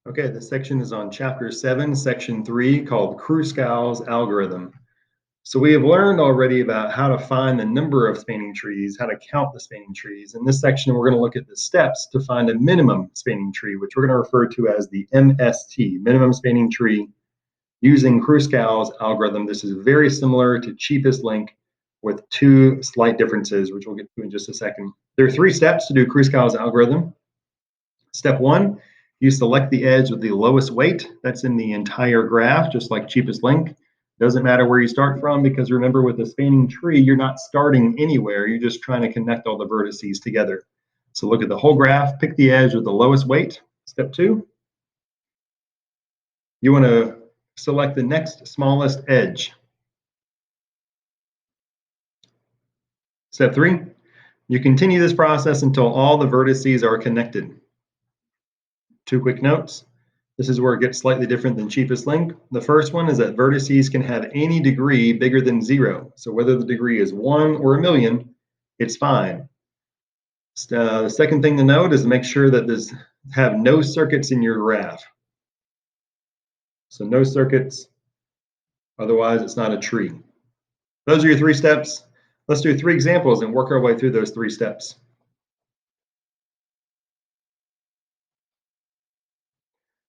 Okay, this section is on chapter 7, section 3, called Kruskal's algorithm. So we have learned already about how to find the number of spanning trees, how to count the spanning trees. In this section, we're going to look at the steps to find a minimum spanning tree, which we're going to refer to as the MST, minimum spanning tree, using Kruskal's algorithm. This is very similar to cheapest link with two slight differences, which we'll get to in just a second. There are 3 steps to do Kruskal's algorithm. Step 1, you select the edge with the lowest weight. That's in the entire graph, just like cheapest link. Doesn't matter where you start from, because remember, with a spanning tree, you're not starting anywhere. You're just trying to connect all the vertices together. So look at the whole graph, pick the edge with the lowest weight. Step 2, you want to select the next smallest edge. Step 3, you continue this process until all the vertices are connected. 2 quick notes. This is where it gets slightly different than cheapest link. The first one is that vertices can have any degree bigger than 0. So whether the degree is 1 or a million, it's fine. The second thing to note is to make sure that there's have no circuits in your graph. So no circuits, otherwise it's not a tree. Those are your 3 steps. Let's do 3 examples and work our way through those 3 steps.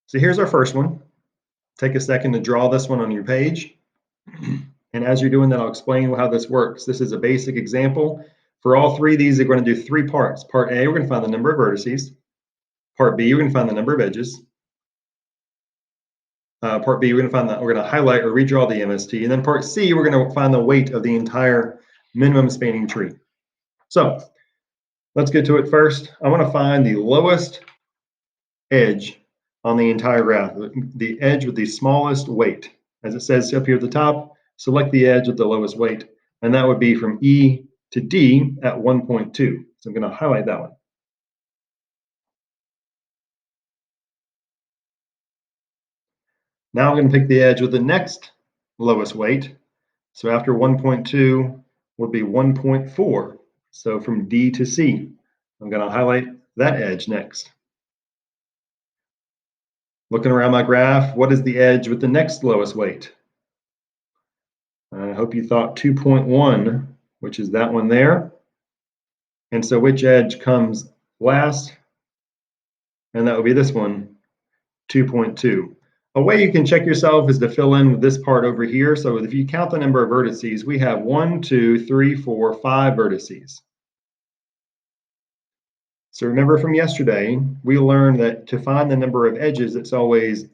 So here's our first one. Take a second to draw this one on your page. And as you're doing that, I'll explain how this works. This is a basic example. For all 3 of these, they're going to do 3 parts. Part A, we're going to find the number of vertices. Part B, we're going to find the number of edges. Part B, we're going to highlight or redraw the MST. And then part C, we're going to find the weight of the entire minimum spanning tree. So let's get to it first. I want to find the lowest edge on the entire graph, the edge with the smallest weight. As it says up here at the top, select the edge with the lowest weight, and that would be from E to D at 1.2. So I'm going to highlight that one. Now I'm going to pick the edge with the next lowest weight. So after 1.2 would be 1.4. So from D to C, I'm going to highlight that edge next. Looking around my graph, what is the edge with the next lowest weight? I hope you thought 2.1, which is that one there. And so which edge comes last? And that would be this one, 2.2. A way you can check yourself is to fill in this part over here. So if you count the number of vertices, we have 1, 2, 3, 4, 5 vertices. So remember from yesterday, we learned that to find the number of edges, it's always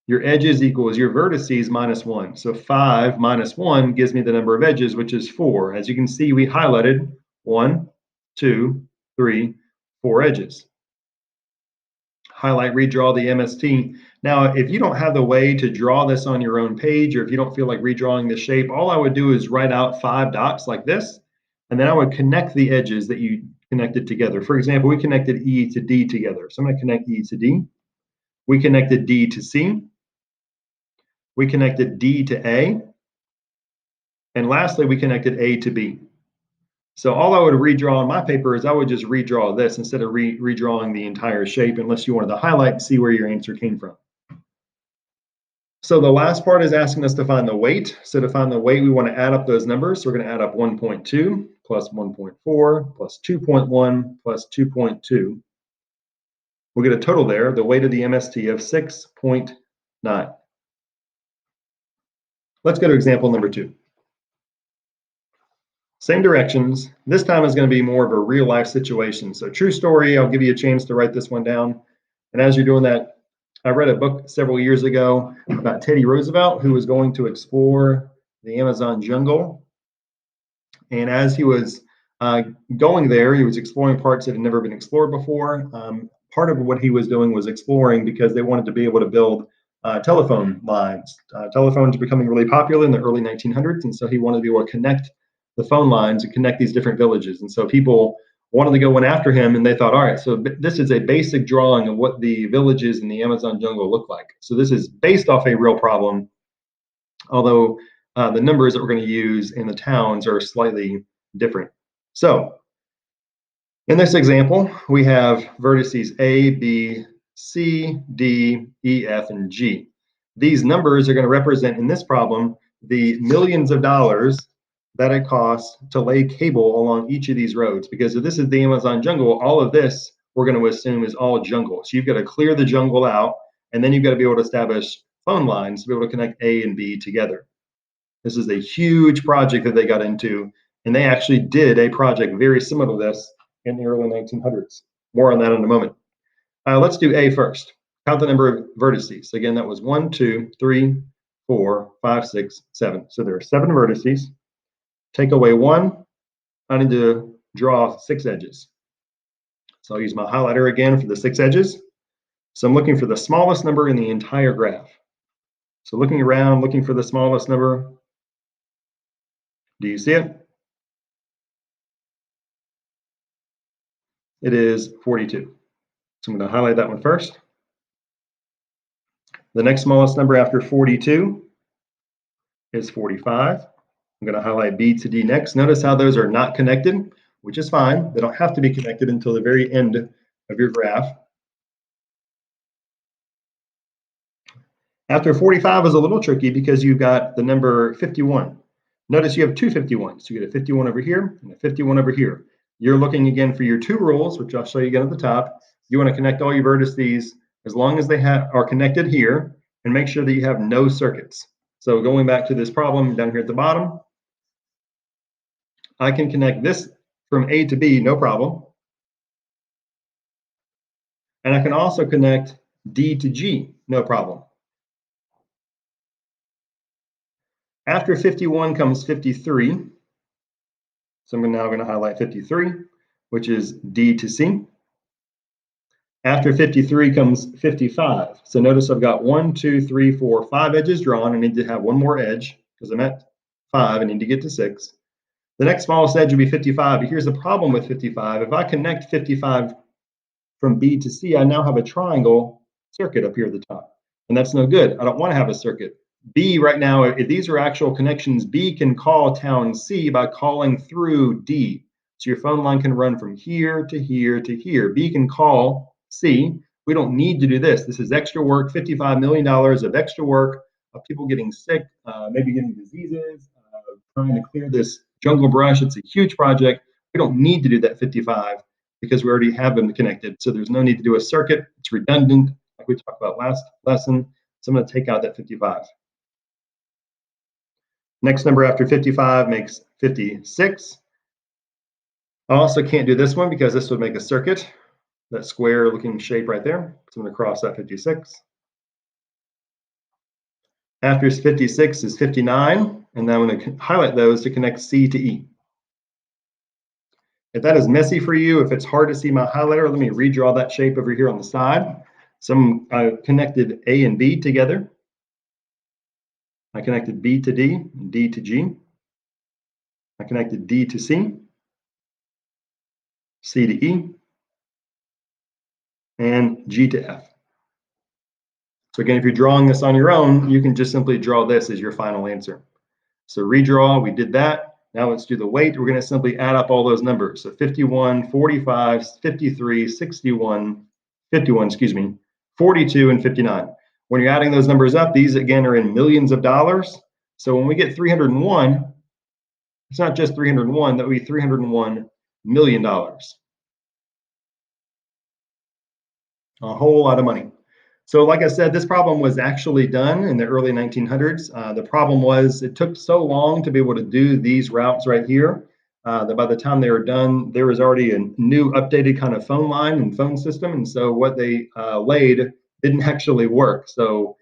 your edges equals your vertices minus 1. So 5 minus 1 gives me the number of edges, which is 4. As you can see, we highlighted 1, 2, 3, 4 edges. Highlight, redraw the MST. Now, if you don't have the way to draw this on your own page, or if you don't feel like redrawing the shape, all I would do is write out 5 dots like this, and then I would connect the edges that you connected together. For example, we connected E to D together. So I'm going to connect E to D. We connected D to C. We connected D to A. And lastly, we connected A to B. So all I would redraw on my paper is I would just redraw this instead of redrawing the entire shape, unless you wanted to highlight and see where your answer came from. So the last part is asking us to find the weight. So to find the weight, we want to add up those numbers. So we're going to add up 1.2 plus 1.4 plus 2.1 plus 2.2. We'll get a total there, the weight of the MST of 6.9. Let's go to example number 2. Same directions. This time is going to be more of a real life situation. So true story, I'll give you a chance to write this one down. And as you're doing that, I read a book several years ago about Teddy Roosevelt, who was going to explore the Amazon jungle. And as he was going there, he was exploring parts that had never been explored before. Part of what he was doing was exploring because they wanted to be able to build telephone lines. Telephones were becoming really popular in the early 1900s, and so he wanted to be able to connect the phone lines and connect these different villages. And so people wanted to go in after him, and they thought, all right, so this is a basic drawing of what the villages in the Amazon jungle look like. So this is based off a real problem, although the numbers that we're going to use in the towns are slightly different. So in this example, we have vertices A, B, C, D, E, F, and G. These numbers are going to represent in this problem the millions of dollars that it costs to lay cable along each of these roads. Because if this is the Amazon jungle, all of this we're going to assume is all jungle. So you've got to clear the jungle out, and then you've got to be able to establish phone lines to be able to connect A and B together. This is a huge project that they got into, and they actually did a project very similar to this in the early 1900s. More on that in a moment. Let's do A first. Count the number of vertices. Again, that was 1, 2, 3, 4, 5, 6, 7. So there are 7 vertices. Take away 1. I need to draw 6 edges. So I'll use my highlighter again for the 6 edges. So I'm looking for the smallest number in the entire graph. So looking around, looking for the smallest number. Do you see it? It is 42. So I'm going to highlight that one first. The next smallest number after 42 is 45. I'm going to highlight B to D next. Notice how those are not connected, which is fine. They don't have to be connected until the very end of your graph. After 45 is a little tricky because you've got the number 51. Notice you have two 51s. You get a 51 over here and a 51 over here. You're looking again for your 2 rules, which I'll show you again at the top. You want to connect all your vertices as long as they are connected here, and make sure that you have no circuits. So going back to this problem down here at the bottom, I can connect this from A to B, no problem. And I can also connect D to G, no problem. After 51 comes 53. So I'm now going to highlight 53, which is D to C. After 53 comes 55. So notice I've got 1, 2, 3, 4, 5 edges drawn. I need to have one more edge because I'm at 5. I need to get to 6. The next smallest edge would be 55. But here's the problem with 55. If I connect 55 from B to C, I now have a triangle circuit up here at the top. And that's no good. I don't want to have a circuit. B right now, if these are actual connections, B can call town C by calling through D. So your phone line can run from here to here to here. B can call C. We don't need to do this. This is extra work, $55 million of extra work, of people getting sick, maybe getting diseases, trying to clear this jungle brush. It's a huge project. We don't need to do that 55 because we already have them connected. So there's no need to do a circuit. It's redundant, like we talked about last lesson. So I'm going to take out that 55. Next number after 55 makes 56. I also can't do this one because this would make a circuit, that square looking shape right there. So I'm going to cross that 56. After 56 is 59, and then I'm going to highlight those to connect C to E. If that is messy for you, if it's hard to see my highlighter, let me redraw that shape over here on the side. So I connected A and B together. I connected B to D and D to G. I connected D to C, C to E, and G to F. So again, if you're drawing this on your own, you can just simply draw this as your final answer. So redraw, we did that. Now let's do the weight. We're going to simply add up all those numbers. So 51, 45, 53, 61, 51, 42, and 59. When you're adding those numbers up, these again are in millions of dollars. So when we get 301, it's not just 301, that would be $301 million. A whole lot of money. So like I said, this problem was actually done in the early 1900s. The problem was it took so long to be able to do these routes right here that by the time they were done, there was already a new updated kind of phone line and phone system. And so what they laid didn't actually work. So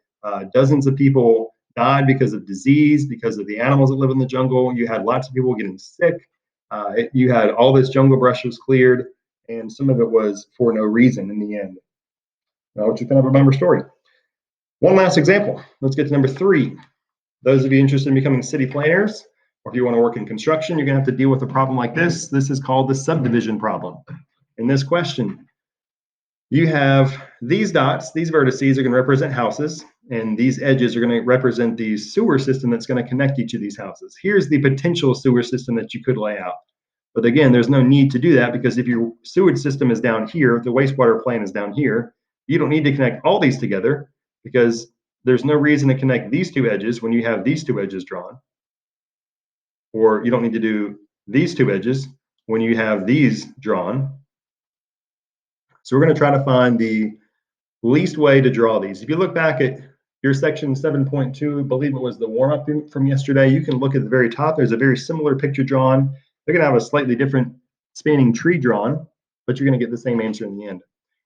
dozens of people died because of disease, because of the animals that live in the jungle. You had lots of people getting sick. You had all this jungle brush was cleared, and some of it was for no reason in the end. Which is kind of a bummer story. One last example. Let's get to number 3. Those of you interested in becoming city planners, or if you want to work in construction, you're going to have to deal with a problem like this. This is called the subdivision problem. In this question, you have these dots, these vertices are going to represent houses, and these edges are going to represent the sewer system that's going to connect each of these houses. Here's the potential sewer system that you could lay out. But again, there's no need to do that because if your sewage system is down here, the wastewater plant is down here, You don't need to connect all these together because there's no reason to connect these two edges when you have these two edges drawn. Or you don't need to do these two edges when you have these drawn. So we're going to try to find the least way to draw these. If you look back at your section 7.2, I believe it was the warm-up from yesterday, you can look at the very top. There's a very similar picture drawn. They're going to have a slightly different spanning tree drawn, but you're going to get the same answer in the end.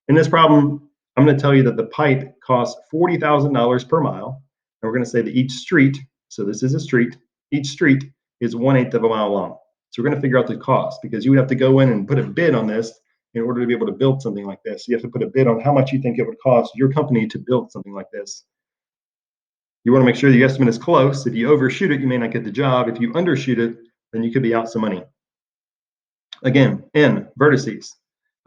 In this problem, I'm going to tell you that the pipe costs $40,000 per mile. And we're going to say that each street, so this is a street, each street is 1/8 of a mile long. So we're going to figure out the cost because you would have to go in and put a bid on this in order to be able to build something like this. You have to put a bid on how much you think it would cost your company to build something like this. You want to make sure the estimate is close. If you overshoot it, you may not get the job. If you undershoot it, then you could be out some money. Again, N, vertices.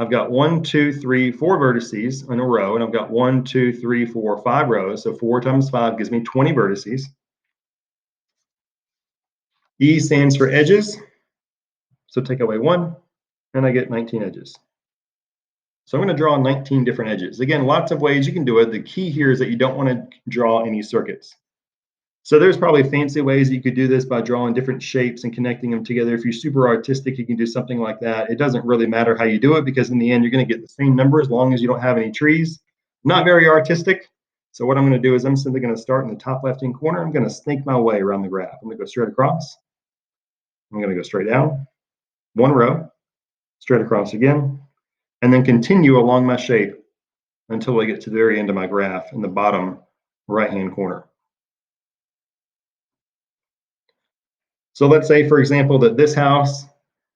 I've got 1, 2, 3, 4 vertices in a row, and I've got 1, 2, 3, 4, 5 rows. So 4 times 5 gives me 20 vertices. E stands for edges. So take away 1, and I get 19 edges. So I'm going to draw 19 different edges. Again, lots of ways you can do it. The key here is that you don't want to draw any circuits. So there's probably fancy ways that you could do this by drawing different shapes and connecting them together. If you're super artistic, you can do something like that. It doesn't really matter how you do it because in the end, you're going to get the same number as long as you don't have any trees. Not very artistic. So what I'm going to do is I'm simply going to start in the top left-hand corner. I'm going to snake my way around the graph. I'm going to go straight across. I'm going to go straight down, one row, straight across again, and then continue along my shape until I get to the very end of my graph in the bottom right-hand corner. So let's say, for example, that this house,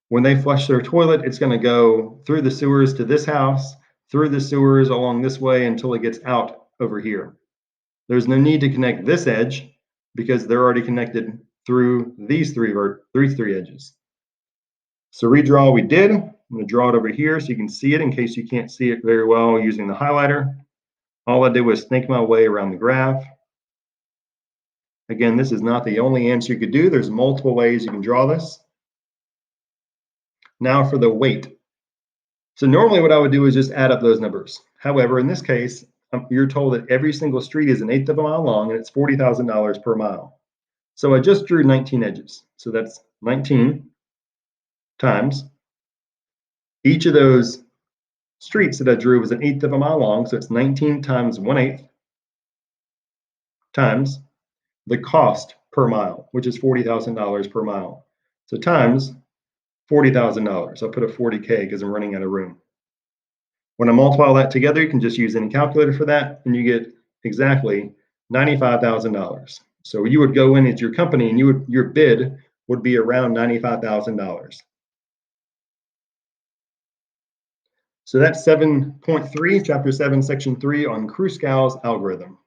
when they flush their toilet, it's going to go through the sewers to this house, through the sewers along this way until it gets out over here. There's no need to connect this edge because they're already connected through these three edges. So redraw we did. I'm going to draw it over here so you can see it in case you can't see it very well using the highlighter. All I did was snake my way around the graph. Again, this is not the only answer you could do. There's multiple ways you can draw this. Now for the weight. So normally what I would do is just add up those numbers. However, in this case, you're told that every single street is 1/8 of a mile long and it's $40,000 per mile. So I just drew 19 edges. So that's 19 times. Each of those streets that I drew was 1/8 of a mile long. So it's 19 times 1/8 times the cost per mile, which is $40,000 per mile. So times $40,000. I'll put a 40K because I'm running out of room. When I multiply all that together, you can just use any calculator for that, and you get exactly $95,000. So you would go in as your company, and your bid would be around $95,000. So that's 7.3, chapter 7, section 3 on Kruskal's algorithm.